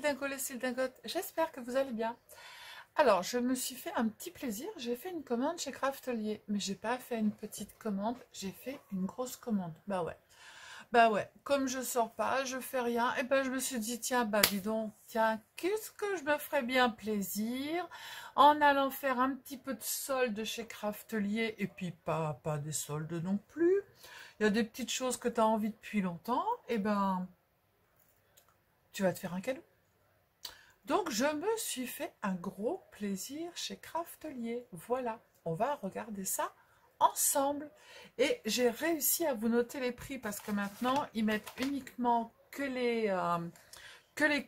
Dingo, les cils dingotes, j'espère que vous allez bien. Alors, je me suis fait un petit plaisir, j'ai fait une commande chez Craftelier, mais j'ai pas fait une petite commande, j'ai fait une grosse commande. Bah ouais, comme je sors pas, je fais rien, et ben je me suis dit, tiens, bah dis donc, tiens, qu'est-ce que je me ferais bien plaisir en allant faire un petit peu de solde chez Craftelier, et puis pas des soldes non plus. Il y a des petites choses que tu as envie depuis longtemps, et ben tu vas te faire un cadeau. Donc, je me suis fait un gros plaisir chez Craftelier. Voilà, on va regarder ça ensemble. Et j'ai réussi à vous noter les prix parce que maintenant, ils mettent uniquement que les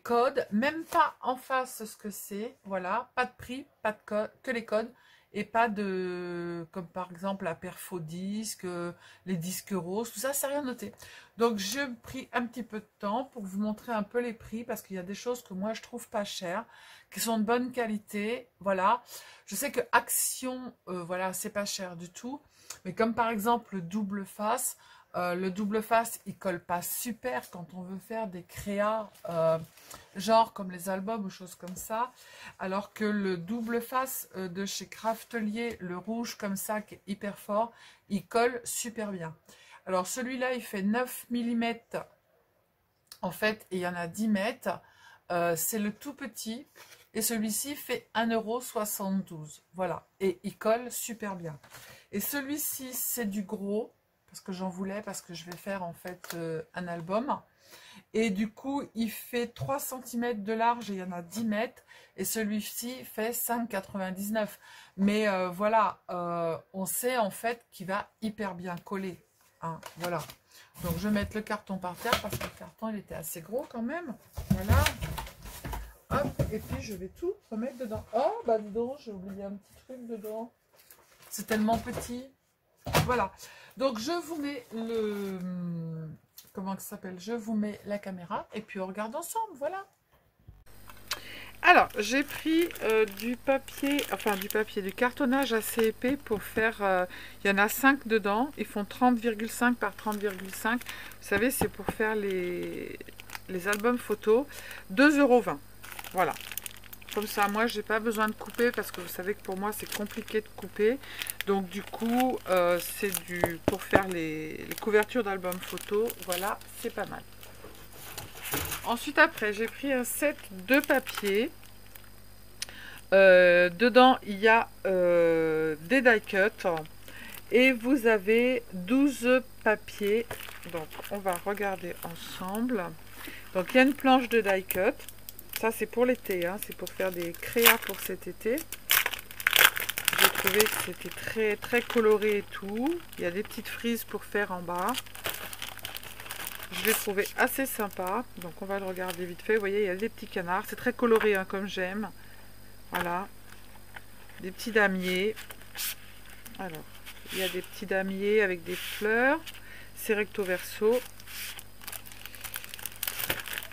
codes, même pas en face ce que c'est. Voilà, pas de prix, pas de code, que les codes. Et pas de, comme par exemple la Perfodisc, les disques roses, tout ça, c'est rien noté. Donc, j'ai pris un petit peu de temps pour vous montrer un peu les prix parce qu'il y a des choses que moi, je trouve pas chères, qui sont de bonne qualité. Voilà. Je sais que Action, voilà, c'est pas cher du tout. Mais comme par exemple le double face, il colle pas super quand on veut faire des créas, genre comme les albums ou choses comme ça. Alors que le double face de chez Craftelier, le rouge comme ça, qui est hyper fort, il colle super bien. Alors celui-là, il fait 9 mm en fait, et il y en a 10 mètres. C'est le tout petit. Et celui-ci fait 1,72 €. Voilà. Et il colle super bien. Et celui-ci, c'est du gros. Parce que j'en voulais, parce que je vais faire en fait un album. Et du coup, il fait 3 cm de large et il y en a 10 mètres. Et celui-ci fait 5,99 €. Mais voilà, on sait en fait qu'il va hyper bien coller. Hein, voilà. Donc, je vais mettre le carton par terre parce que le carton, il était assez gros quand même. Voilà. Hop, et puis je vais tout remettre dedans. Oh, bah dis donc, j'ai oublié un petit truc dedans. C'est tellement petit. Voilà. Donc, je vous mets le... Comment ça s'appelle? Je vous mets la caméra et puis on regarde ensemble. Voilà. Alors, j'ai pris du papier, du cartonnage assez épais pour faire... il y en a 5 dedans. Ils font 30,5 par 30,5. Vous savez, c'est pour faire les albums photos. 2,20 €. Voilà. Comme ça, moi, j'ai pas besoin de couper parce que vous savez que pour moi, c'est compliqué de couper. Donc, du coup, c'est pour faire les couvertures d'albums photos. Voilà, c'est pas mal. Ensuite, après, j'ai pris un set de papier. Dedans, il y a des die cuts. Et vous avez 12 papiers. Donc, on va regarder ensemble. Donc, il y a une planche de die cut. Ça, c'est pour l'été. Hein. C'est pour faire des créas pour cet été. J'ai trouvé que c'était très, très coloré et tout. Il y a des petites frises pour faire en bas. Je l'ai trouvé assez sympa. Donc, on va le regarder vite fait. Vous voyez, il y a des petits canards. C'est très coloré, hein, comme j'aime. Voilà. Des petits damiers. Alors, il y a des petits damiers avec des fleurs. C'est recto verso.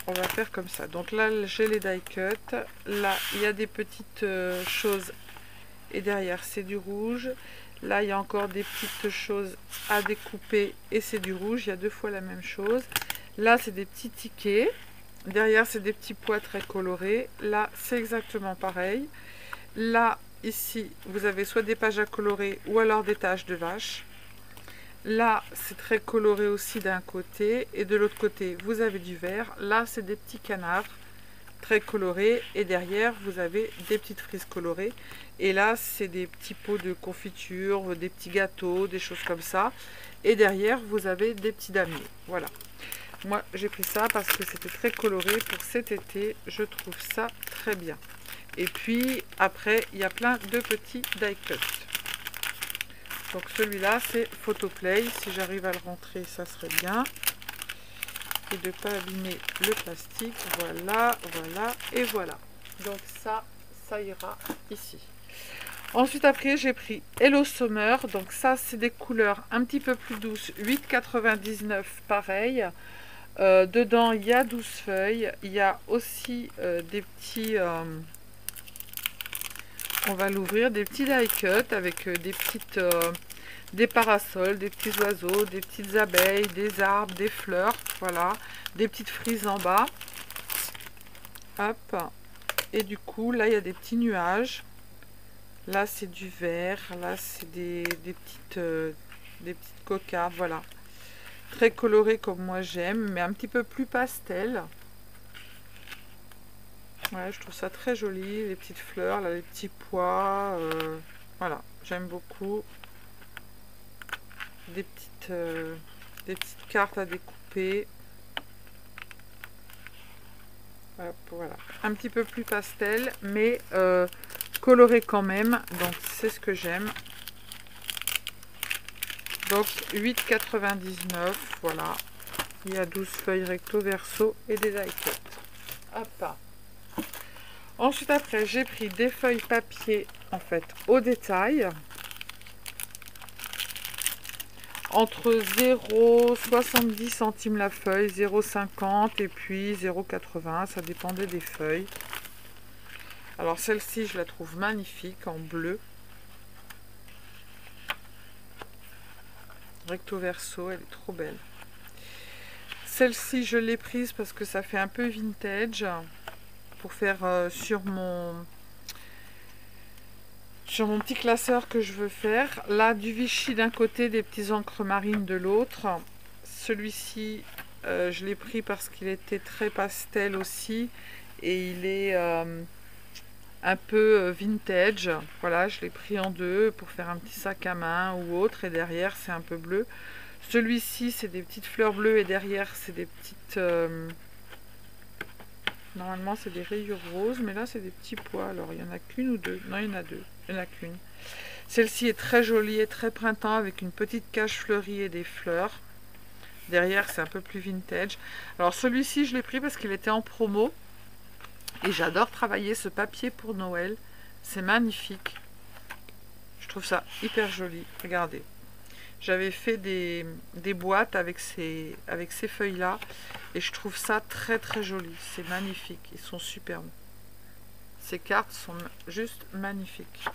On va faire comme ça. Donc là, j'ai les die cut. Là, il y a des petites choses. Et derrière, c'est du rouge. Là, il y a encore des petites choses à découper. Et c'est du rouge. Il y a 2 fois la même chose. Là, c'est des petits tickets. Derrière, c'est des petits pois très colorés. Là, c'est exactement pareil. Là, ici, vous avez soit des pages à colorer ou alors des taches de vache. Là, c'est très coloré aussi d'un côté. Et de l'autre côté, vous avez du vert. Là, c'est des petits canards très colorés. Et derrière, vous avez des petites frises colorées. Et là, c'est des petits pots de confiture, des petits gâteaux, des choses comme ça. Et derrière, vous avez des petits damiers. Voilà. Moi, j'ai pris ça parce que c'était très coloré pour cet été. Je trouve ça très bien. Et puis, après, il y a plein de petits die cuts. Donc celui-là, c'est Photoplay. Si j'arrive à le rentrer, ça serait bien. Et de ne pas abîmer le plastique. Voilà, voilà et voilà. Donc ça ira ici. Ensuite, après, j'ai pris Hello Summer. Donc ça, c'est des couleurs un petit peu plus douces. 8,99 pareil. Dedans, il y a 12 feuilles. Il y a aussi des petits... on va l'ouvrir, des petits die cut avec des parasols, des petits oiseaux, des petites abeilles, des arbres, des fleurs, voilà, des petites frises en bas. Hop. Et du coup, là, il y a des petits nuages. Là, c'est du vert. Là, c'est des petites cocardes. Voilà. Très coloré comme moi j'aime, mais un petit peu plus pastel. Ouais, je trouve ça très joli. Les petites fleurs, là, les petits pois. Voilà, j'aime beaucoup. Des petites cartes à découper. Hop, voilà. Un petit peu plus pastel, mais coloré quand même. Donc, c'est ce que j'aime. Donc, 8,99. Voilà. Il y a 12 feuilles recto, verso et des die cut. Hop. Ensuite, après, j'ai pris des feuilles papier, en fait, au détail. Entre 0,70 centimes la feuille, 0,50 et puis 0,80, ça dépendait des feuilles. Alors celle-ci, je la trouve magnifique, en bleu. Recto verso, elle est trop belle. Celle-ci, je l'ai prise parce que ça fait un peu vintage, pour faire sur mon petit classeur que je veux faire. Là, du Vichy d'un côté, des petits encres marines de l'autre. Celui-ci, je l'ai pris parce qu'il était très pastel aussi. Et il est un peu vintage. Voilà, je l'ai pris en deux pour faire un petit sac à main ou autre. Et derrière, c'est un peu bleu. Celui-ci, c'est des petites fleurs bleues. Et derrière, c'est des petites... normalement, c'est des rayures roses. Mais là, c'est des petits pois. Alors, il y en a qu'une ou deux. Non, il y en a deux. Il n'y en a qu'une. Celle-ci est très jolie et très printemps avec une petite cage fleurie et des fleurs. Derrière, c'est un peu plus vintage. Alors, celui-ci, je l'ai pris parce qu'il était en promo. Et j'adore travailler ce papier pour Noël. C'est magnifique. Je trouve ça hyper joli. Regardez. J'avais fait des boîtes avec ces feuilles-là. Et je trouve ça très très joli. C'est magnifique. Ils sont superbes. Ces cartes sont juste magnifiques.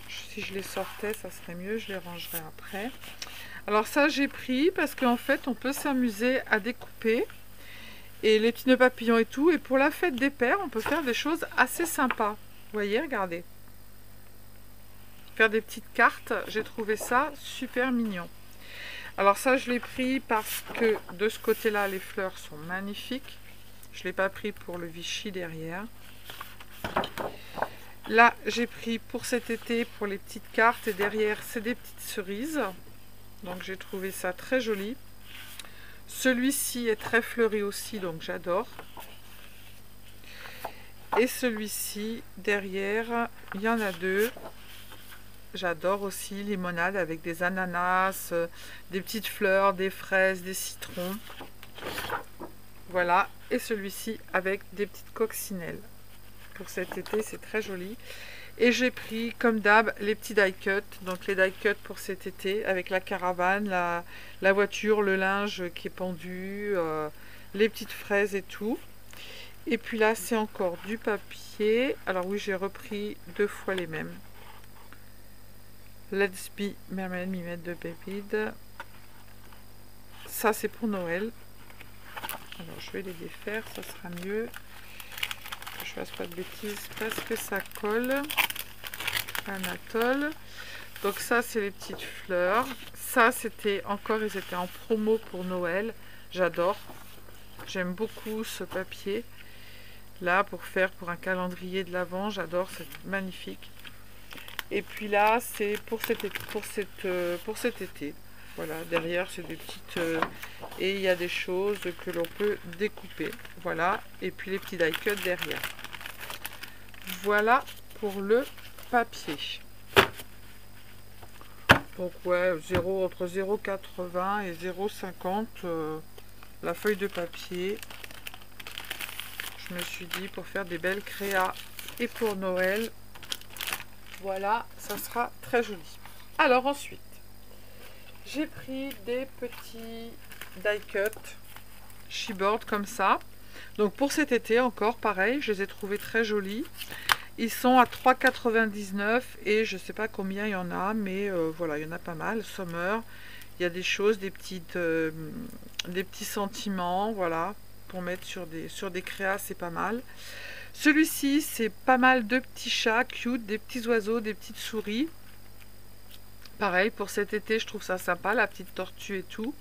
Si je les sortais, ça serait mieux. Je les rangerai après. Alors ça, j'ai pris parce qu'en fait, on peut s'amuser à découper. Et les petits nœuds papillons et tout. Et pour la fête des pères, on peut faire des choses assez sympas. Vous voyez, regardez. Faire des petites cartes. J'ai trouvé ça super mignon. Alors ça, je l'ai pris parce que de ce côté-là, les fleurs sont magnifiques. Je ne l'ai pas pris pour le Vichy derrière. Là, j'ai pris pour cet été, pour les petites cartes. Et derrière, c'est des petites cerises. Donc, j'ai trouvé ça très joli. Celui-ci est très fleuri aussi, donc j'adore. Et celui-ci, derrière, il y en a deux. J'adore aussi, limonade avec des ananas, des petites fleurs, des fraises, des citrons. Voilà. Et celui-ci avec des petites coccinelles. Pour cet été, c'est très joli. Et j'ai pris, comme d'hab, les petits die cut. Donc les die cut pour cet été, avec la caravane, la voiture, le linge qui est pendu, les petites fraises et tout. Et puis là, c'est encore du papier. Alors oui, j'ai repris deux fois les mêmes. Let's Be Mermaid Mimette de Babyde. Ça, c'est pour Noël. Alors, je vais les défaire, ça sera mieux. Que je fasse pas de bêtises parce que ça colle. Anatole. Donc ça, c'est les petites fleurs. Ça, c'était encore, ils étaient en promo pour Noël. J'adore. J'aime beaucoup ce papier. Là, pour un calendrier de l'Avent, j'adore, c'est magnifique. Et puis là, c'est pour cet été. Voilà, derrière, c'est des petites... et il y a des choses que l'on peut découper. Voilà, et puis les petits die cut derrière. Voilà pour le papier. Donc ouais, entre 0,80 et 0,50 la feuille de papier. Je me suis dit pour faire des belles créas et pour Noël, voilà, ça sera très joli. Alors ensuite, j'ai pris des petits die cut chipboard comme ça. Donc pour cet été encore, pareil, je les ai trouvés très jolis. Ils sont à 3,99 et je sais pas combien il y en a, mais voilà, il y en a pas mal. Summer, il y a des choses, des petits sentiments, voilà. pour mettre sur des créas, c'est pas mal. Celui-ci, c'est pas mal de petits chats cute, des petits oiseaux, des petites souris. Pareil, pour cet été, je trouve ça sympa, la petite tortue et tout.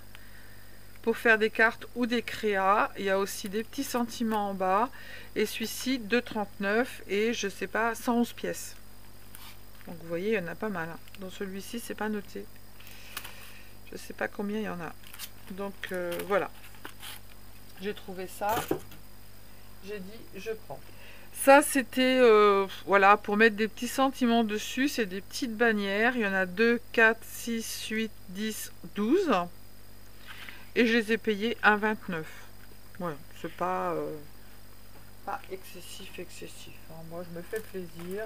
Pour faire des cartes ou des créas, il y a aussi des petits sentiments en bas. Et celui-ci, 2,39 et je sais pas, 111 pièces. Donc vous voyez, il y en a pas mal. Hein. Dans celui-ci, c'est pas noté. Je sais pas combien il y en a. Donc voilà. J'ai trouvé ça. J'ai dit, je prends. Ça, c'était voilà, pour mettre des petits sentiments dessus. C'est des petites bannières. Il y en a 2, 4, 6, 8, 10, 12. Et je les ai payés 1,29. Ouais, c'est pas excessif. Hein. Moi, je me fais plaisir.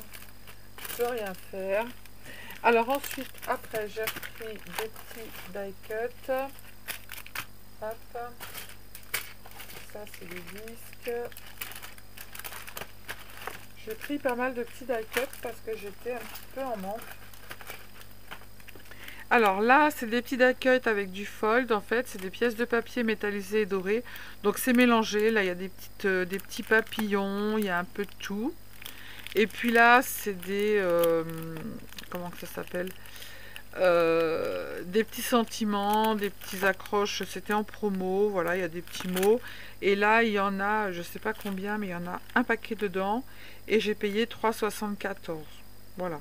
Je peux rien faire. Alors ensuite, après, j'ai pris des petits die cut. Hop. Ça, c'est des disques. J'ai pris pas mal de petits die cut parce que j'étais un petit peu en manque. Alors là, c'est des petits die cut avec du fold. En fait, c'est des pièces de papier métallisées et dorées. Donc c'est mélangé. Là, il y a des petits papillons. Il y a un peu de tout. Et puis là, c'est des... comment que ça s'appelle, des petits sentiments, des petits accroches. C'était en promo. Voilà, il y a des petits mots. Et là, il y en a, je sais pas combien, mais il y en a un paquet dedans. Et j'ai payé 3,74. Voilà.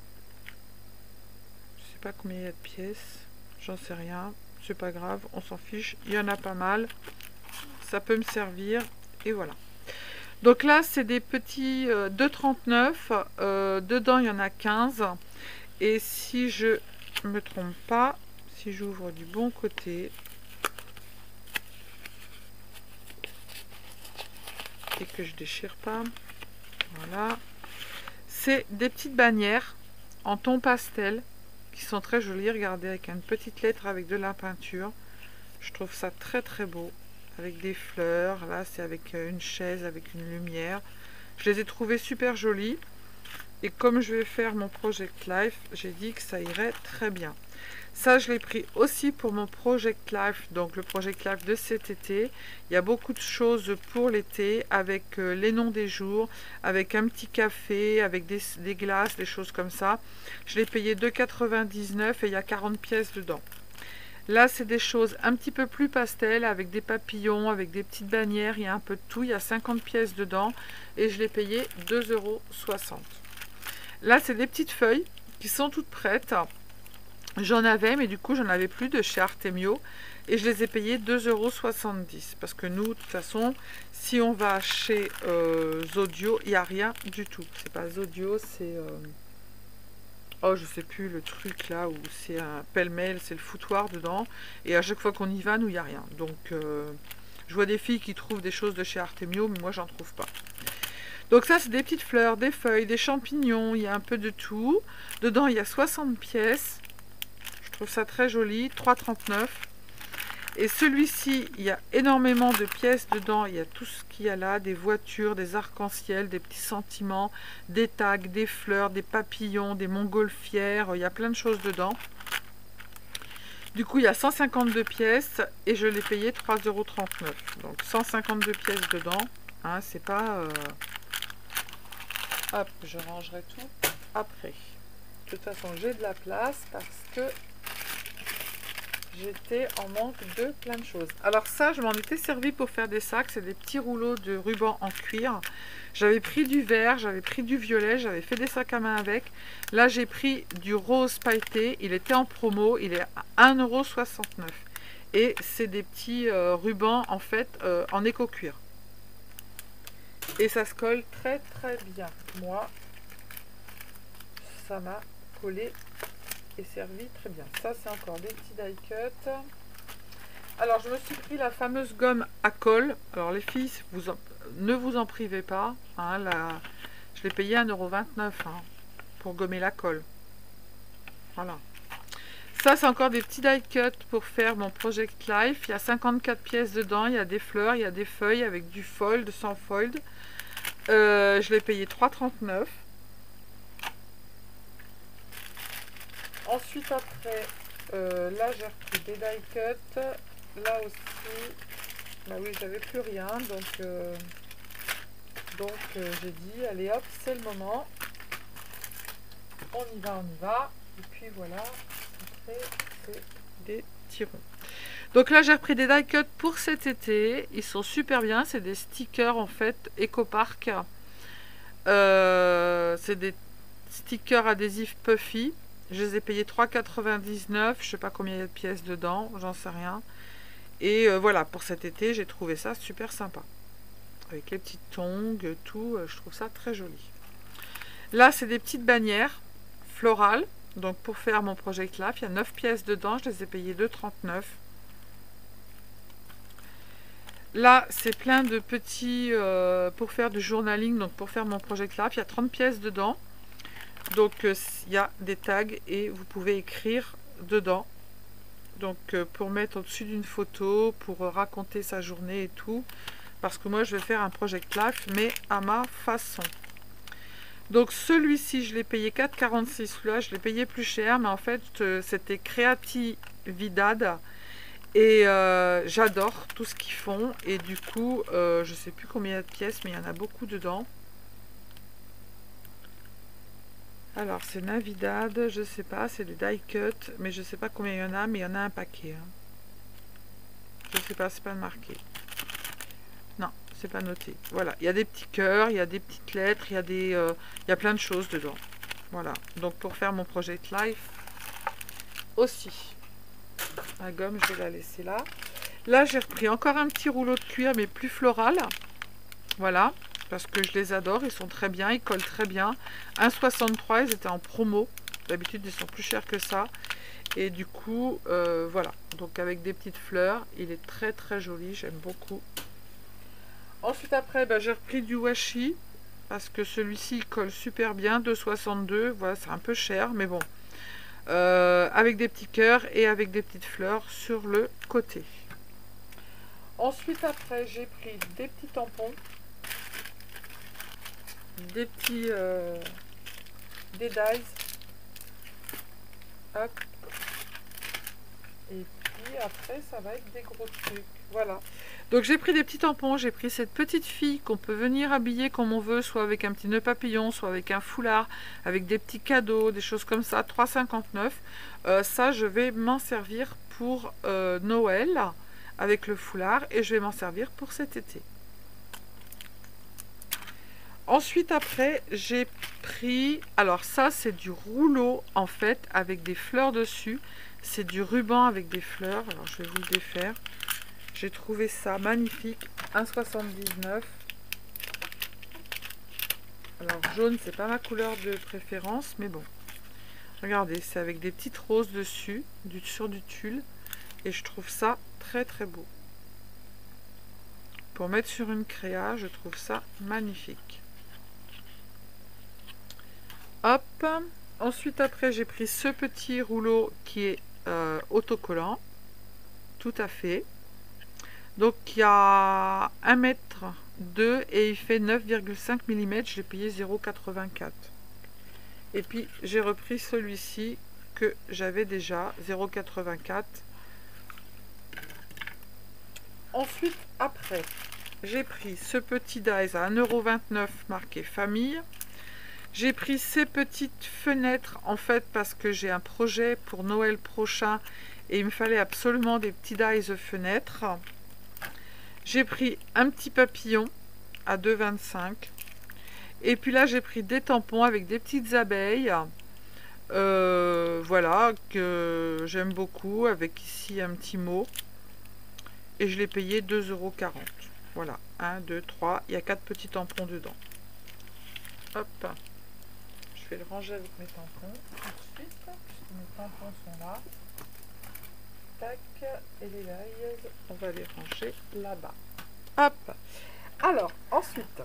Je sais pas combien il y a de pièces. J'en sais rien. C'est pas grave, on s'en fiche. Il y en a pas mal. Ça peut me servir. Et voilà. Donc là, c'est des petits 2,39. Dedans, il y en a 15. Et si je me trompe pas, si j'ouvre du bon côté et que je déchire pas, voilà. C'est des petites bannières en ton pastel qui sont très jolies. Regardez, avec une petite lettre avec de la peinture. Je trouve ça très très beau. Avec des fleurs, là c'est avec une chaise, avec une lumière. Je les ai trouvées super jolies. Et comme je vais faire mon Project Life, j'ai dit que ça irait très bien. Ça, je l'ai pris aussi pour mon Project Life, donc le Project Life de cet été. Il y a beaucoup de choses pour l'été, avec les noms des jours, avec un petit café, avec des glaces, des choses comme ça. Je l'ai payé 2,99 et il y a 40 pièces dedans. Là, c'est des choses un petit peu plus pastel, avec des papillons, avec des petites bannières, il y a un peu de tout. Il y a 50 pièces dedans et je l'ai payé 2,60 €. Là, c'est des petites feuilles qui sont toutes prêtes. J'en avais, mais du coup, j'en avais plus de chez Artemio. Et je les ai payées 2,70 € parce que nous, de toute façon, si on va chez Zodio, il n'y a rien du tout. C'est pas Zodio, c'est... oh, je sais plus, le truc là où c'est un pêle-mêle, c'est le foutoir dedans. Et à chaque fois qu'on y va, nous, il n'y a rien. Donc, je vois des filles qui trouvent des choses de chez Artemio, mais moi, j'en trouve pas. Donc ça, c'est des petites fleurs, des feuilles, des champignons, il y a un peu de tout. Dedans, il y a 60 pièces. Je trouve ça très joli, 3,39 €. Et celui-ci, il y a énormément de pièces dedans. Il y a tout ce qu'il y a là, des voitures, des arcs-en-ciel, des petits sentiments, des tags, des fleurs, des papillons, des montgolfières. Il y a plein de choses dedans. Du coup, il y a 152 pièces et je l'ai payé 3,39 €. Donc 152 pièces dedans. Hein, c'est pas... Hop, je rangerai tout après. De toute façon, j'ai de la place parce que j'étais en manque de plein de choses. Alors ça, je m'en étais servi pour faire des sacs. C'est des petits rouleaux de ruban en cuir. J'avais pris du vert, j'avais pris du violet, j'avais fait des sacs à main avec. Là, j'ai pris du rose pailleté. Il était en promo, il est à 1,69 €. Et c'est des petits rubans, en fait, en éco-cuir. Et ça se colle très très bien. Moi, ça m'a collé et servi très bien. Ça, c'est encore des petits die cut. Alors, je me suis pris la fameuse gomme à colle. Alors, les filles, ne vous en privez pas. Hein, je l'ai payé 1,29 € hein, pour gommer la colle. Voilà. Ça, c'est encore des petits die cut pour faire mon Project Life. Il y a 54 pièces dedans. Il y a des fleurs, il y a des feuilles avec du fold, sans fold. Je l'ai payé 3,39 €. Ensuite, après, là, j'ai repris des die cut. Là aussi, Bah oui, j'avais plus rien, donc j'ai dit, allez hop, c'est le moment. On y va, on y va. Et puis voilà, après, c'est des tirons. Donc là, j'ai repris des die cuts pour cet été. Ils sont super bien. C'est des stickers, en fait, EcoPark. C'est des stickers adhésifs Puffy. Je les ai payés 3,99. Je sais pas combien il y a de pièces dedans. J'en sais rien. Et voilà, pour cet été, j'ai trouvé ça super sympa. Avec les petites tongs, tout. Je trouve ça très joli. Là, c'est des petites bannières florales. Donc, pour faire mon Project Life, il y a 9 pièces dedans. Je les ai payées 2,39. Là, c'est plein de petits... pour faire du journaling, donc pour faire mon Project Life, il y a 30 pièces dedans. Donc, il y a des tags et vous pouvez écrire dedans. Donc, pour mettre au-dessus d'une photo, pour raconter sa journée et tout. Parce que moi, je vais faire un Project Life, mais à ma façon. Donc, celui-ci, je l'ai payé 4,46. Là, je l'ai payé plus cher, mais en fait, c'était Creatividad. Et j'adore tout ce qu'ils font. Et du coup, je sais plus combien il y a de pièces, mais il y en a beaucoup dedans. Alors, c'est Navidad, je sais pas, c'est des die cut, mais je sais pas combien il y en a, mais il y en a un paquet. Hein. Je sais pas, c'est pas marqué. Non, c'est pas noté. Voilà, il y a des petits cœurs, il y a des petites lettres, il y a plein de choses dedans. Voilà, donc pour faire mon Project Life aussi. La gomme, je vais la laisser là. Là, j'ai repris encore un petit rouleau de cuir, mais plus floral. Voilà, parce que je les adore. Ils sont très bien, ils collent très bien. 1,63, ils étaient en promo. D'habitude, ils sont plus chers que ça. Et du coup, voilà. Donc, avec des petites fleurs, il est très, très joli. J'aime beaucoup. Ensuite, après, j'ai repris du washi. Parce que celui-ci, il colle super bien. 2,62. Voilà, c'est un peu cher, mais bon. Avec des petits cœurs et avec des petites fleurs sur le côté. Ensuite, après, j'ai pris des petits tampons, des petits des dies. Hop. Et puis après, ça va être des gros trucs. Voilà. Donc j'ai pris des petits tampons, j'ai pris cette petite fille qu'on peut venir habiller comme on veut, soit avec un petit nœud papillon, soit avec un foulard, avec des petits cadeaux, des choses comme ça, 3,59. Ça, je vais m'en servir pour Noël avec le foulard et je vais m'en servir pour cet été. Ensuite, après, j'ai pris... Alors ça, c'est du rouleau, en fait, avec des fleurs dessus. C'est du ruban avec des fleurs. Alors, je vais vous le défaire. J'ai trouvé ça magnifique. 1,79. Alors, jaune, c'est pas ma couleur de préférence, mais bon. Regardez, c'est avec des petites roses dessus, sur du tulle. Et je trouve ça très, très beau. Pour mettre sur une créa, je trouve ça magnifique. Hop. Ensuite, après, j'ai pris ce petit rouleau qui est autocollant. Tout à fait. Donc, il y a 1,2 m et il fait 9,5 mm. Je l'ai payé 0,84. Et puis, j'ai repris celui-ci que j'avais déjà, 0,84. Ensuite, après, j'ai pris ce petit dies à 1,29 € marqué famille. J'ai pris ces petites fenêtres en fait parce que j'ai un projet pour Noël prochain et il me fallait absolument des petits dies fenêtres. J'ai pris un petit papillon à 2,25 €. Et puis là j'ai pris des tampons avec des petites abeilles. Voilà, que j'aime beaucoup, avec ici un petit mot. Et je l'ai payé 2,40 €. Voilà, 1, 2, 3. Il y a 4 petits tampons dedans. Hop. Je vais le ranger avec mes tampons tout de suite, puisque mes tampons sont là. Tac. Et les dies, on va les ranger là-bas. Hop. Alors, ensuite,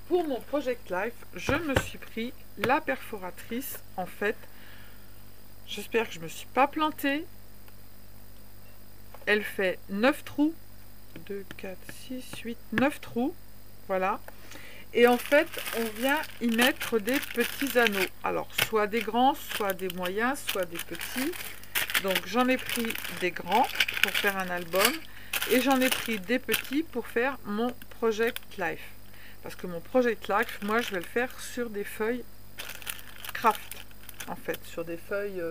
pour mon Project Life, je me suis pris la perforatrice. En fait, j'espère que je ne me suis pas plantée. Elle fait 9 trous. 2, 4, 6, 8, 9 trous. Voilà. Et en fait, on vient y mettre des petits anneaux. Alors, soit des grands, soit des moyens, soit des petits. Donc, j'en ai pris des grands pour faire un album. Et j'en ai pris des petits pour faire mon Project Life. Parce que mon Project Life, moi, je vais le faire sur des feuilles craft, en fait, sur des feuilles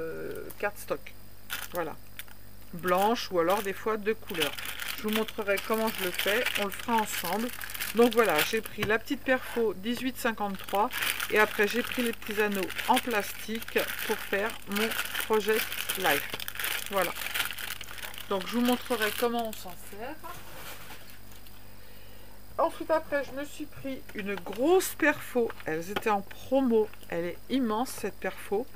cardstock. Voilà. Blanches ou alors des fois de couleurs. Je vous montrerai comment je le fais. On le fera ensemble. Donc voilà, j'ai pris la petite perfo 1853 et après j'ai pris les petits anneaux en plastique pour faire mon Project Life. Voilà. Donc je vous montrerai comment on s'en sert. Ensuite après je me suis pris une grosse perfo. Elles étaient en promo. Elle est immense cette perfo.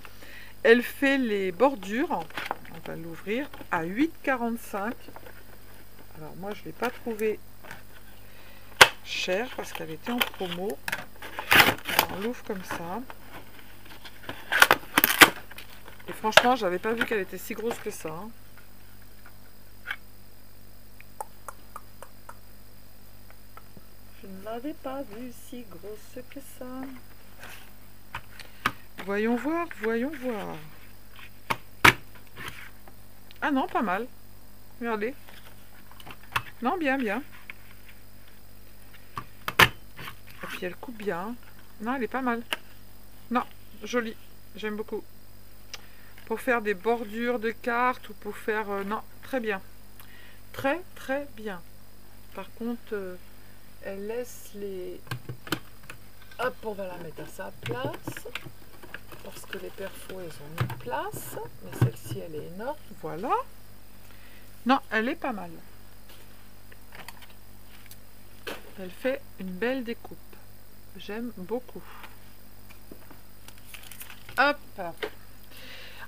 Elle fait les bordures. On va l'ouvrir à 8,45. Alors moi je ne l'ai pas trouvé cher parce qu'elle était en promo. Alors, on l'ouvre comme ça. Et franchement, j'avais pas vu qu'elle était si grosse que ça. Hein. Je ne l'avais pas vue si grosse que ça. Voyons voir, voyons voir. Ah non, pas mal. Regardez. Non, bien, bien. Et puis elle coupe bien. Non, elle est pas mal. Non, jolie. J'aime beaucoup. Pour faire des bordures de cartes ou pour faire... non, très bien. Très, très bien. Par contre, elle laisse les... Hop, on va la mettre à sa place. Parce que les perfos, elles ont une place. Mais celle-ci, elle est énorme. Voilà. Non, elle est pas mal. Elle fait une belle découpe. J'aime beaucoup. Hop.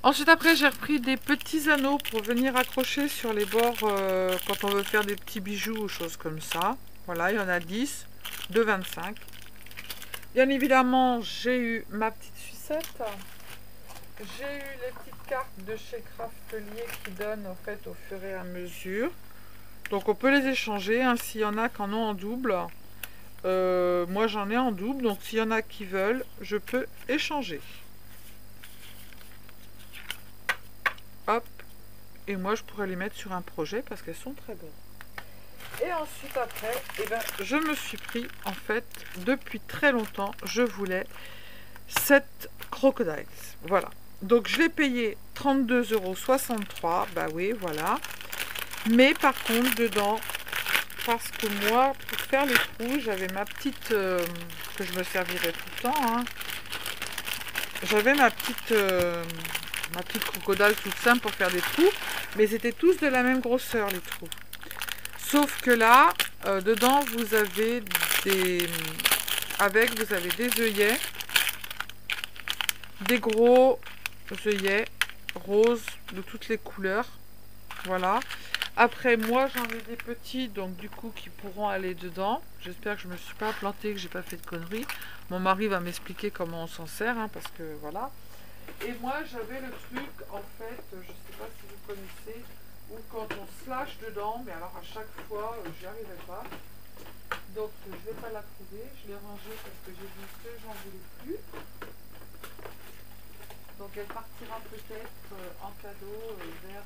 Ensuite, après, j'ai repris des petits anneaux pour venir accrocher sur les bords quand on veut faire des petits bijoux ou choses comme ça. Voilà, il y en a 10 de 25. Bien évidemment, j'ai eu ma petite sucette. J'ai eu les petites cartes de chez Craftelier qui donnent en fait au fur et à mesure. Donc, on peut les échanger. Hein, s'il y en a qui en ont en double. Moi, j'en ai en double. Donc, s'il y en a qui veulent, je peux échanger. Hop, et moi je pourrais les mettre sur un projet parce qu'elles sont très bonnes. Et ensuite après, eh ben, je me suis pris, en fait, depuis très longtemps, je voulais cette crocodiles. Voilà. Donc je l'ai payé 32,63 €. Bah oui, voilà. Mais par contre, dedans, parce que moi, pour faire les trous, j'avais ma petite, que je me servirai tout le temps, hein. J'avais ma petite crocodile toute simple pour faire des trous, mais c'était tous de la même grosseur les trous. Sauf que là, dedans vous avez des œillets, des gros œillets roses de toutes les couleurs. Voilà. Après moi j'en ai des petits donc du coup qui pourront aller dedans. J'espère que je me suis pas plantée, que j'ai pas fait de conneries. Mon mari va m'expliquer comment on s'en sert hein, parce que voilà. Et moi j'avais le truc en fait, je sais pas si vous connaissez, où quand on slash dedans, mais alors à chaque fois j'y arrivais pas. Donc je vais pas la trouver, je l'ai rangée parce que j'ai vu que j'en voulais plus. Donc elle partira peut-être en cadeau vers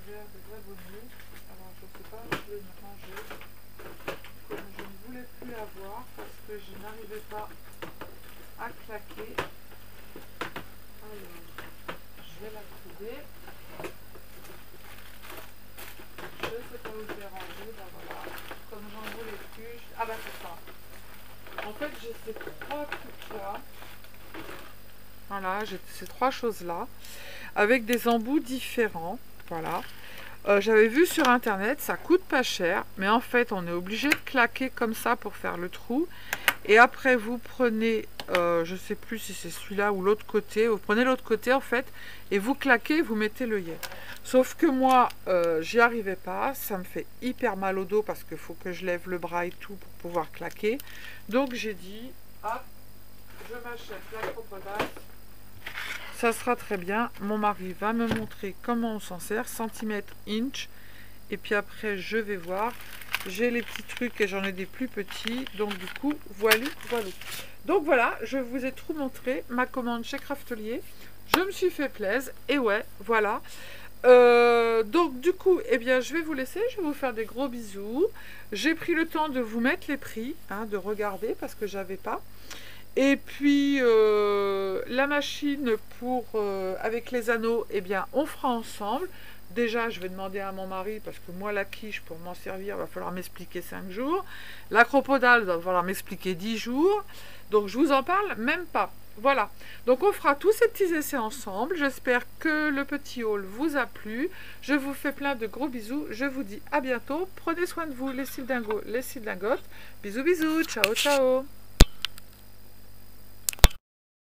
des vrais bonnets. Alors je sais pas où je vais me ranger. Comme je ne voulais plus la voir parce que je n'arrivais pas à claquer. Alors, je vais la trouver. Je ne sais pas où je vais ranger. Ben voilà. Comme j'en voulais plus. Ah ben c'est ça. En fait, j'ai ces trois trucs-là. Voilà, j'ai ces trois choses-là. Avec des embouts différents. Voilà. J'avais vu sur internet, ça coûte pas cher, mais en fait on est obligé de claquer comme ça pour faire le trou. Et après vous prenez, je sais plus si c'est celui-là ou l'autre côté, vous prenez l'autre côté en fait, et vous claquez, vous mettez l'œillet. Sauf que moi, j'y arrivais pas, ça me fait hyper mal au dos parce qu'il faut que je lève le bras et tout pour pouvoir claquer. Donc j'ai dit, hop, je m'achète la crocodile. Ça sera très bien. Mon mari va me montrer comment on s'en sert, centimètre, inch. Et puis après, je vais voir. J'ai les petits trucs et j'en ai des plus petits. Donc du coup, voilà. Donc voilà, je vous ai tout montré. Ma commande chez Craftelier. Je me suis fait plaisir. Et ouais, voilà. Donc du coup, eh bien, je vais vous laisser, je vais vous faire des gros bisous. J'ai pris le temps de vous mettre les prix, hein, de regarder parce que j'avais pas. Et puis la machine pour avec les anneaux, eh bien, on fera ensemble. Déjà, je vais demander à mon mari parce que moi, la quiche pour m'en servir, va falloir m'expliquer 5 jours. La crocodile va falloir m'expliquer 10 jours. Donc je vous en parle même pas. Voilà, donc on fera tous ces petits essais ensemble. J'espère que le petit haul vous a plu. Je vous fais plein de gros bisous. Je vous dis à bientôt. Prenez soin de vous, les cils dingotes. Bisous, bisous. Ciao, ciao.